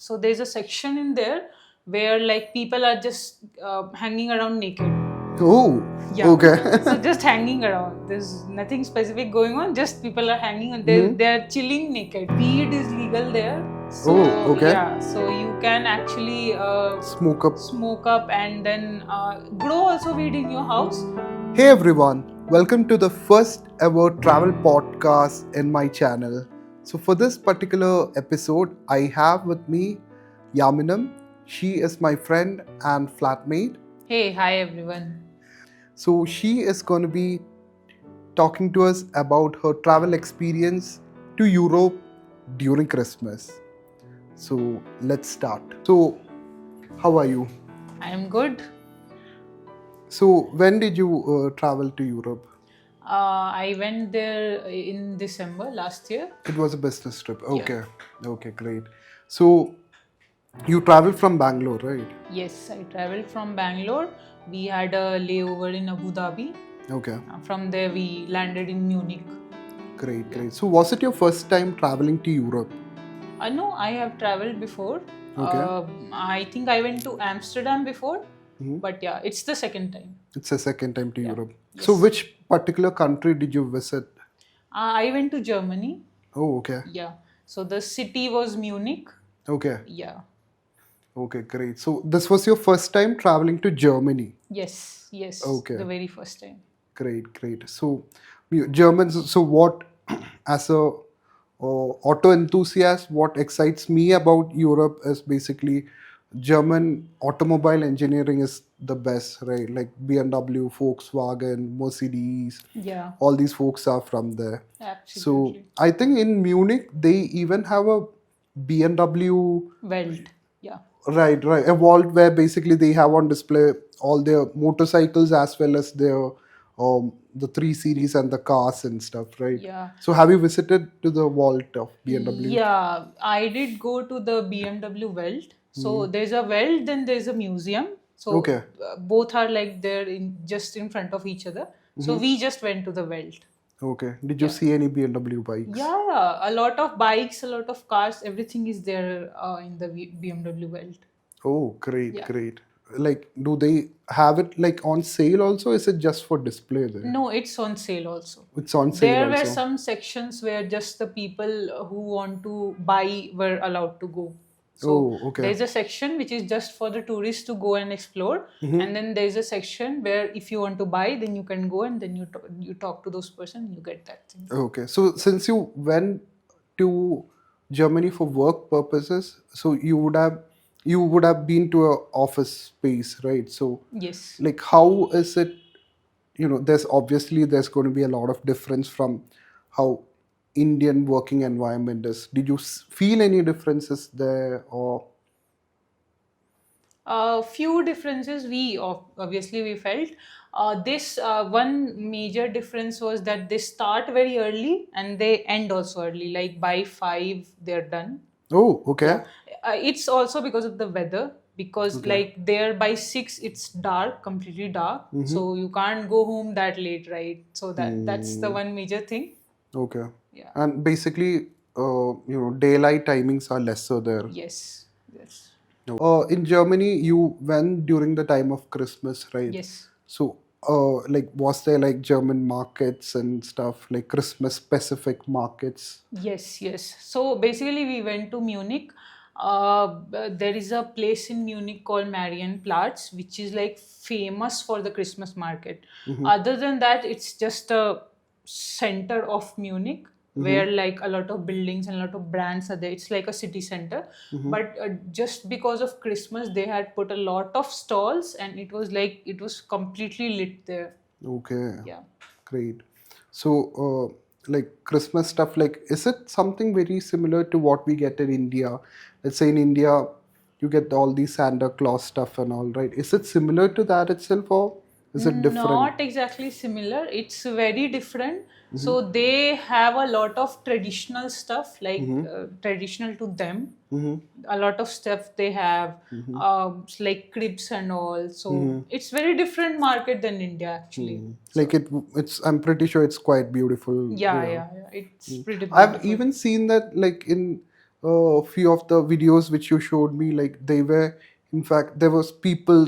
So there's a section in there where like people are just hanging around naked. Oh, Yeah. okay. So just hanging around. There's nothing specific going on. Just people are hanging and they're chilling naked. Weed is legal there. So Oh, okay. yeah, so you can actually Smoke up. and then grow also weed in your house. Hey everyone, welcome to the first ever travel podcast in my channel. So, for this particular episode, I have with me Yaminam. She is my friend and flatmate. Hey, hi everyone. So, she is going to be talking to us about her travel experience to Europe during Christmas. So, let's start. So, how are you? I'm good. So, when did you travel to Europe? I went there in December last year. It was a business trip. Okay. Okay, great. So, you traveled from Bangalore, right? Yes, I traveled from Bangalore. We had a layover in Abu Dhabi. Okay. From there, we landed in Munich. Great, great. So, was it your first time traveling to Europe? No, I have traveled before. Okay. I think I went to Amsterdam before, Mhm. but yeah, it's the second time. It's the second time to Yeah. Europe. Yes. So, which particular country did you visit? I went to Germany. Oh, okay. Yeah. So the city was Munich. Okay. Yeah. Okay, great. So, this was your first time traveling to Germany. Yes. Yes. Okay. The very first time. Great, great. So, Germans, so what, as a auto enthusiast, what excites me about Europe is basically German automobile engineering is the best, right? Like BMW, Volkswagen, Mercedes, Yeah. all these folks are from there. Absolutely. So, I think in Munich, they even have a BMW. Welt. Yeah. Right, a vault where basically they have on display all their motorcycles as well as their the 3 Series and the cars and stuff, right? Yeah. So have you visited to the vault of BMW? Yeah, I did go to the BMW Welt. So there's a Welt, then there's a museum. So Okay. Both are like there in just in front of each other. So we just went to the Welt. Okay. Did you see any BMW bikes? Yeah, a lot of bikes, a lot of cars, everything is there in the BMW Welt. Oh, great, Yeah. great. Like, do they have it like on sale also? Is it just for display there? No, it's on sale also. It's on sale There were also. some sections where just the people who want to buy were allowed to go. So Oh, okay. there's a section which is just for the tourists to go and explore, and then there's a section where if you want to buy, then you can go and then you talk to those person, you get that thing. Okay. So since you went to Germany for work purposes, so you would have been to a office space, right? So Yes. like how is it, there's going to be a lot of difference from how Indian working environment is. Did you feel any differences there or A few differences obviously we felt. This one major difference was that they start very early and they end also early. Like by 5 they're done. Oh, okay. Yeah. It's also because of the weather. Because like there by 6 it's dark, completely dark. So you can't go home that late, right? So that's the one major thing. Okay. Yeah. And basically, daylight timings are lesser there. Yes. Yes. In Germany, you went during the time of Christmas, right? Yes. So, like, was there like German markets and stuff, like Christmas specific markets? Yes, yes. So basically, we went to Munich. There is a place in Munich called Marienplatz, which is like famous for the Christmas market. Other than that, it's just a center of Munich where like a lot of buildings and a lot of brands are there. It's like a city center. But just because of Christmas, they had put a lot of stalls and it was completely lit there. Okay. Yeah. Great. So, like Christmas stuff, like, is it something very similar to what we get in India? Let's say in India, you get all these Santa Claus stuff and all, right? Is it similar to that itself or is it different? Not exactly similar. It's very different. So they have a lot of traditional stuff, like traditional to them. A lot of stuff they have, like cribs and all. So it's very different market than India actually. Like it's. I'm pretty sure it's quite beautiful. Yeah. It's pretty beautiful. I've even seen that like in a few of the videos which you showed me, like they were, in fact, there was people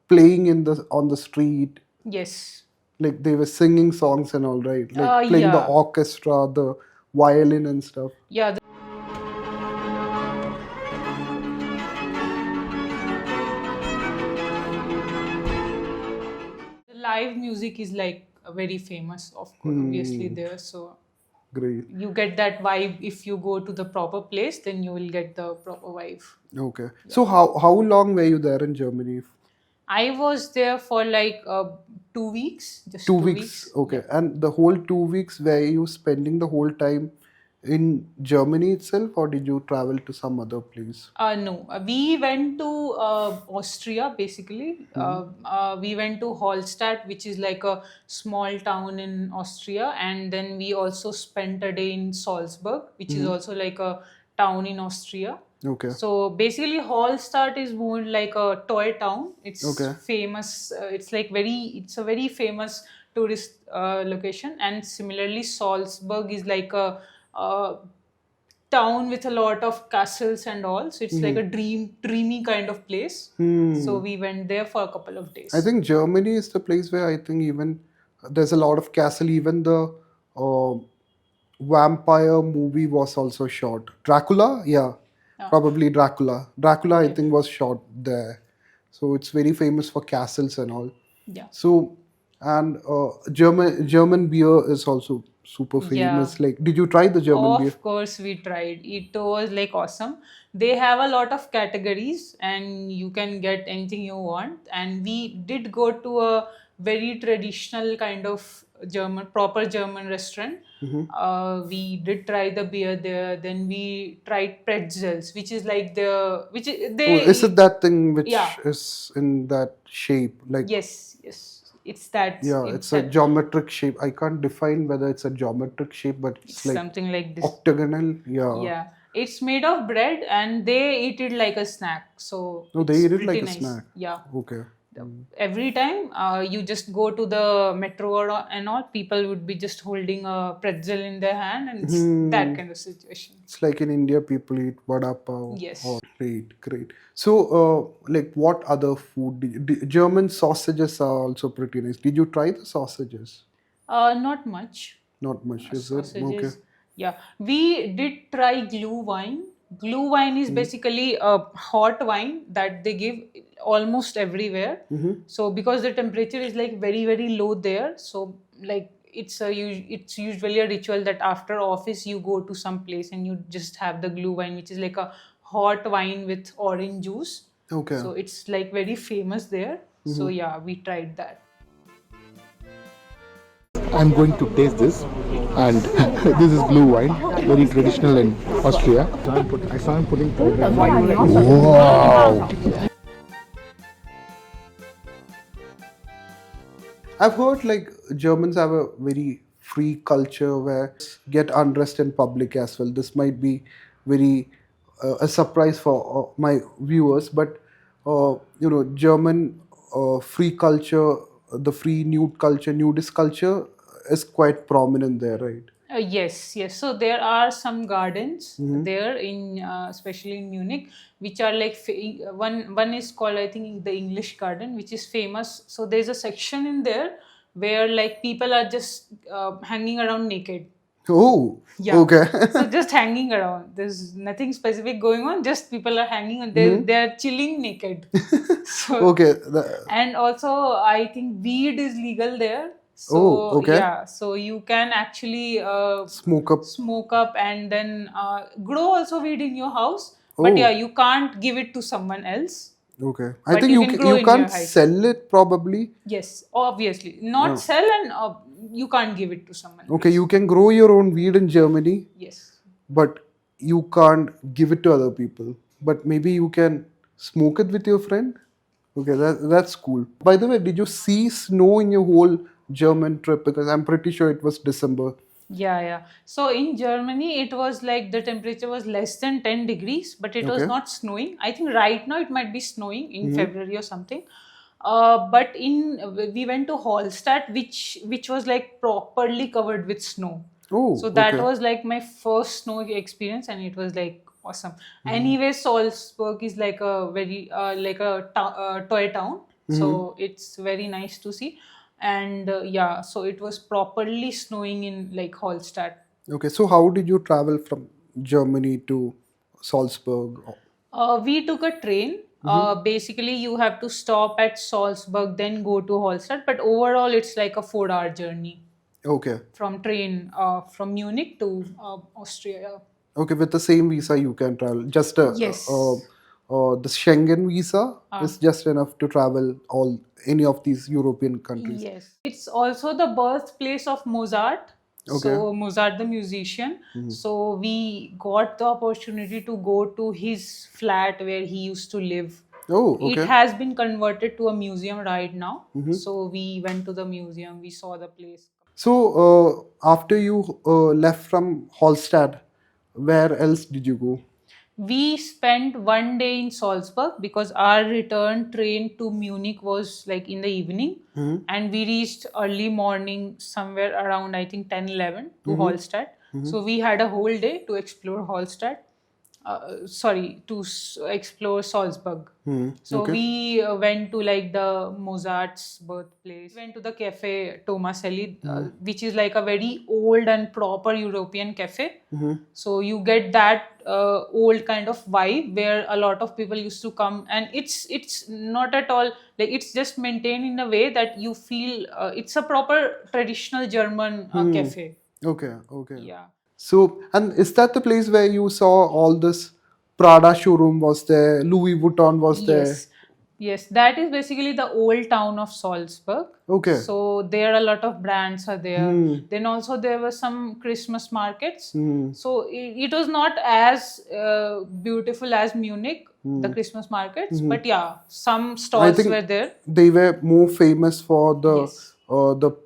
playing in the on the street, Yes. like they were singing songs and all, right? Like playing the Yeah. orchestra, the violin and stuff. Yeah. The live music is like very famous, of course, obviously there. So Great. you get that vibe if you go to the proper place, then you will get the proper vibe. Okay. So how long were you there in Germany? I was there for like 2 weeks, just 2 weeks. Okay. And the whole 2 weeks, were you spending the whole time in Germany itself, or did you travel to some other place? No, we went to Austria basically. We went to Hallstatt, which is like a small town in Austria, and then we also spent a day in Salzburg, which is also like a town in Austria. Okay. So basically, Hallstatt is more like a toy town. It's Okay. famous. It's like it's a very famous tourist location, and similarly, Salzburg is like a town with a lot of castles and all. So it's like a dreamy kind of place. So we went there for a couple of days. I think Germany is the place where I think even there's a lot of castle. Even the uh, vampire movie was also shot. Dracula, yeah, probably Dracula. Dracula, I think, was shot there. So it's very famous for castles and all. Yeah. So and German beer is also super famous. Like, did you try the German beer? Of course, we tried. It was like awesome. They have a lot of categories, and you can get anything you want. And we did go to a very traditional kind of proper German restaurant. We did try the beer there. Then we tried pretzels, which is like which is, they. Is it that thing which Yeah. is in that shape? Like, Yes, yes. It's that. yeah, it's a geometric shape. I can't define whether it's a geometric shape, but it's like something like this. octagonal. Yeah. Yeah, it's made of bread and they eat it like a snack. So No, they it's eat it pretty like a nice. snack. Yeah. Okay. Every time you just go to the metro and all, people would be just holding a pretzel in their hand, and it's that kind of situation. It's like in India, people eat vada pav. Yes. Oh, great. So, like, what other food? German sausages are also pretty nice. Did you try the sausages? Not much. Not much, is it? Okay. Sausages. Yeah, we did try Glühwein. Glühwein is basically a hot wine that they give almost everywhere. So because the temperature is like very low there, so like it's usually a ritual that after office you go to some place and you just have the Glühwein, which is like a hot wine with orange juice. Okay. So it's like very famous there. So yeah, we tried that. I'm going to taste this, and this is blue wine, very traditional in Austria. I saw him putting powder. Wow! I've heard like Germans have a very free culture where get undressed in public as well. This might be very a surprise for my viewers, but German free culture, the free nudist culture is quite prominent there, right? Yes. So there are some gardens there in, especially in Munich, which are like one is called, I think, the English Garden, which is famous. So there's a section in there where like people are just hanging around naked. Oh, Yeah. okay. So just hanging around. There's nothing specific going on. Just people are hanging and they're chilling naked. So, Okay. and also I think weed is legal there. So okay. yeah, so you can actually Smoke up. and then grow also weed in your house. But yeah, you can't give it to someone else. Okay. I But think you you can grow in can't your house. sell it probably. Yes, obviously. Not sell, and you can't give it to someone Okay, else. you can grow your own weed in Germany, Yes. but you can't give it to other people. But maybe you can smoke it with your friend. Okay, that's cool. By the way, did you see snow in your whole German trip? Because I'm pretty sure it was December. Yeah. So in Germany, it was like the temperature was less than 10 degrees, but it was Okay. not snowing. I think right now it might be snowing in February or something. But we went to Hallstatt, which was like properly covered with snow. Oh, So that okay. was like my first snow experience, and it was like awesome. Anyway, Salzburg is like a very toy town, so it's very nice to see. And yeah, so it was properly snowing in like Hallstatt. Okay, so how did you travel from Germany to Salzburg? We took a train. Basically, you have to stop at Salzburg, then go to Hallstatt. But overall, it's like a 4-hour journey Okay. from train from Munich to Austria. Okay, with the same visa you can travel. Just Yes. the Schengen visa Ah. is just enough to travel all any of these European countries. Yes. It's also the birthplace of Mozart. Okay. So, Mozart, the musician. So, we got the opportunity to go to his flat where he used to live. Oh, okay. It has been converted to a museum right now. So, we went to the museum, we saw the place. So after you left from Hallstatt, where else did you go? We spent one day in Salzburg because our return train to Munich was like in the evening, and we reached early morning somewhere around I think 10-11 to Hallstatt. So we had a whole day to explore Hallstatt. Explore Salzburg. So okay. we went to like the Mozart's birthplace. Went to the cafe Tomaselli, which is like a very old and proper European cafe. So you get that old kind of vibe where a lot of people used to come, and it's not at all like it's just maintained in a way that you feel it's a proper traditional German cafe. Okay, okay. Yeah. So, and is that the place where you saw all this Prada showroom was there, Louis Vuitton was there? Yes. Yes, that is basically the old town of Salzburg. Okay. So there are a lot of brands are there. Then also there were some Christmas markets. So it was not as beautiful as Munich, the Christmas markets, but yeah, some stalls think were there. They were more famous for the Yes. the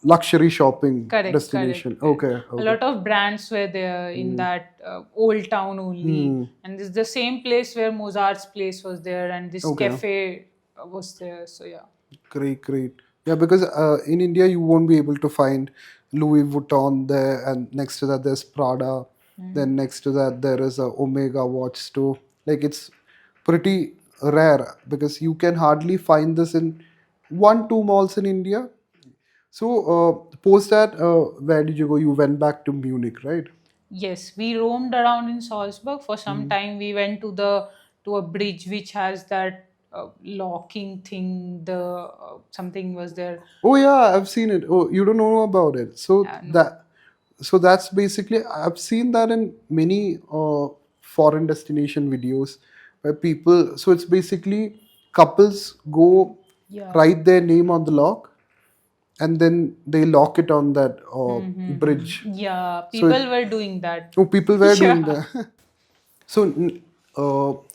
luxury shopping Correct, destination. correct. Okay, A okay. lot of brands were there in that old town only, and this is the same place where Mozart's place was there, and this Okay. cafe was there. So yeah. Great, great. Yeah, because in India you won't be able to find Louis Vuitton there, and next to that there's Prada. Then next to that there is a Omega watch store. Like it's pretty rare because you can hardly find this in 1-2 malls in India. So post that, where did you go? You went back to Munich, right? Yes, we roamed around in Salzburg for some time. We went to a bridge which has that locking thing. The something was there. Oh yeah, I've seen it. Oh, you don't know about it. So No. that's basically I've seen that in many foreign destination videos where people. So it's basically couples go Yeah. write their name on the lock, and then they lock it on that bridge. Yeah, people were doing that. Oh, people were doing Yeah. that.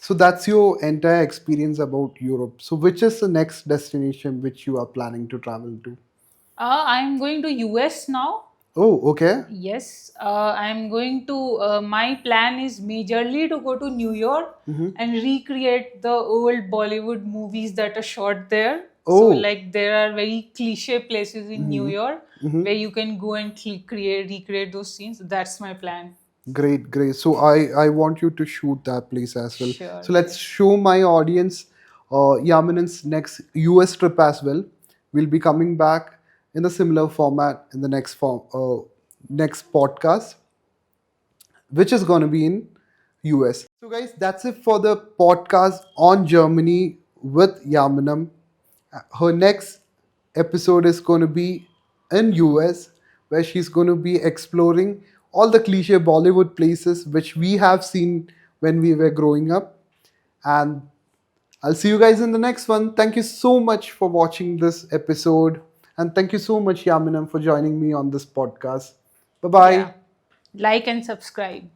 So that's your entire experience about Europe. So which is the next destination which you are planning to travel to? I'm going to US now. Oh, okay. Yes, I'm going to. My plan is majorly to go to New York and recreate the old Bollywood movies that are shot there. Oh. So, like, there are very cliche places in New York where you can go and recreate those scenes. That's my plan. Great, great. So I want you to shoot that place as well. Sure, So let's show my audience Yaminan's next US trip as well. We'll be coming back in a similar format in the next next podcast, which is going to be in US. So guys, that's it for the podcast on Germany with Yaminam. Her next episode is going to be in US, where she's going to be exploring all the cliche Bollywood places which we have seen when we were growing up. And I'll see you guys in the next one. Thank you so much for watching this episode. And thank you so much, Yaminam, for joining me on this podcast. Bye-bye. Yeah. Like and subscribe.